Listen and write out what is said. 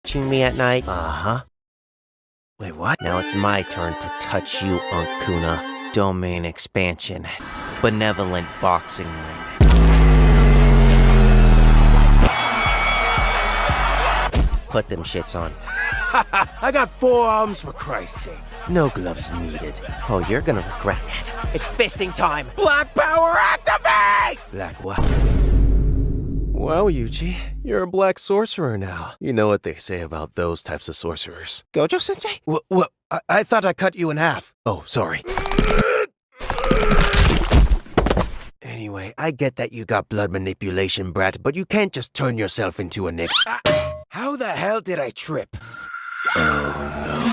watching me at night? Uh-huh. Wait, what? Now it's my turn to touch you, Ankuna. Domain expansion. Benevolent boxing ring. Put them shits on. I got 4 arms, for Christ's sake. No gloves needed. Oh, you're gonna regret that. It's fisting time! Black power activate! Black what? Wow, Yuji, you're a black sorcerer now. You know what they say about those types of sorcerers. Gojo-sensei? What? I thought I cut you in half. Oh, sorry. Anyway, I get that you got blood manipulation, brat, but you can't just turn yourself into a nigga. How the hell did I trip? Oh, no.